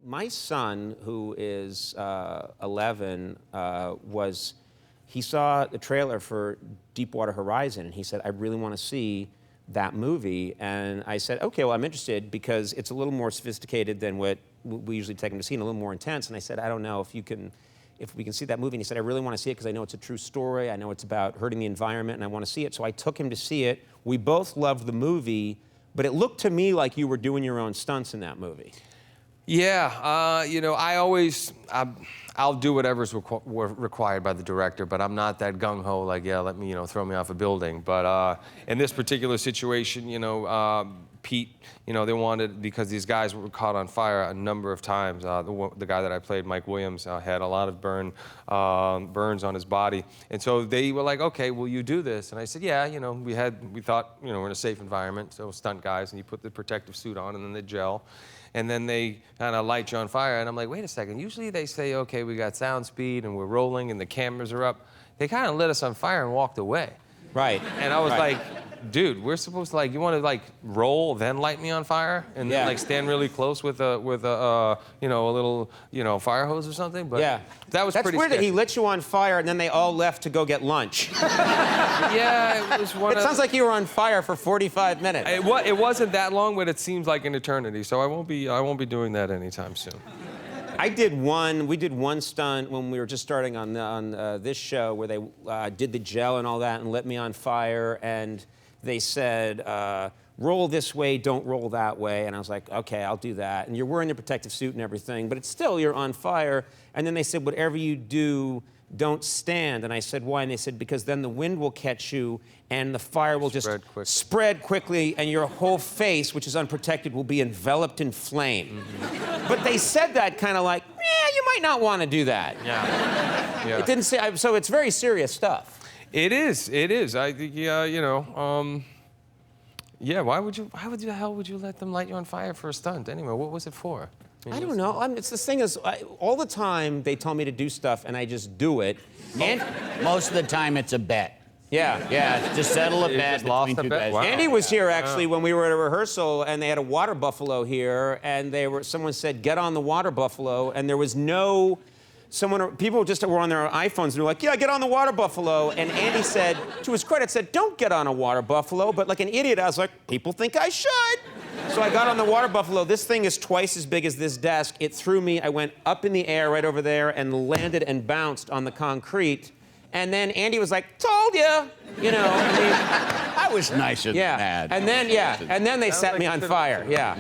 my son, who is 11, he saw the trailer for Deepwater Horizon, and he said, I really want to see that movie. And I said, okay, well, I'm interested because it's a little more sophisticated than what we usually take him to see, and a little more intense. And I said, I don't know if we can see that movie. And he said, I really want to see it because I know it's a true story. I know it's about hurting the environment, and I want to see it. So I took him to see it. We both loved the movie, but it looked to me like you were doing your own stunts in that movie. Yeah, you know, I'll do whatever's required by the director, but I'm not that gung-ho, like, yeah, let me, throw me off a building. But in this particular situation, Pete, they wanted, because these guys were caught on fire a number of times. The guy that I played, Mike Williams, had a lot of burns on his body. And so they were like, okay, will you do this? And I said, yeah, we thought, we're in a safe environment, so stunt guys, and you put the protective suit on and then the gel. And then they kind of light you on fire. And I'm like, wait a second, usually they say, okay, we got sound speed and we're rolling and the cameras are up. They kind of lit us on fire and walked away. Right. And I was like, dude, we're supposed to, you want to roll, then light me on fire, and then stand really close with a little fire hose or something. But yeah, that was pretty weird sketchy. That he lit you on fire and then they all left to go get lunch. Yeah, it was one. It sounds like you were on fire for 45 minutes. It wasn't that long, but it seems like an eternity. So I won't be doing that anytime soon. We did one stunt when we were just starting on this show where they did the gel and all that and lit me on fire, and they said, roll this way, don't roll that way. And I was like, okay, I'll do that. And you're wearing the protective suit and everything, but it's still, you're on fire. And then they said, whatever you do, don't stand. And I said, why? And they said, because then the wind will catch you and the fire will just spread quickly and your whole face, which is unprotected, will be enveloped in flame. Mm-hmm. But they said that kind of like, you might not want to do that. Yeah. It didn't say, so it's very serious stuff. It is. I think, yeah, why the hell would you let them light you on fire for a stunt? Anyway, what was it for? I don't know. It's the thing is, all the time they tell me to do stuff and I just do it. And most of the time it's a bet. Yeah, just settle a bet between two guys. Wow. Andy was here actually when we were at a rehearsal, and they had a water buffalo here, and someone said, get on the water buffalo, and there was no... people just were on their iPhones and they were like, yeah, get on the water buffalo. And Andy said, to his credit, said, don't get on a water buffalo. But like an idiot, I was like, people think I should. So I got on the water buffalo. This thing is twice as big as this desk. It threw me. I went up in the air right over there and landed and bounced on the concrete. And then Andy was like, told ya. I was nicer than that. And then, and then they set me on fire. Yeah.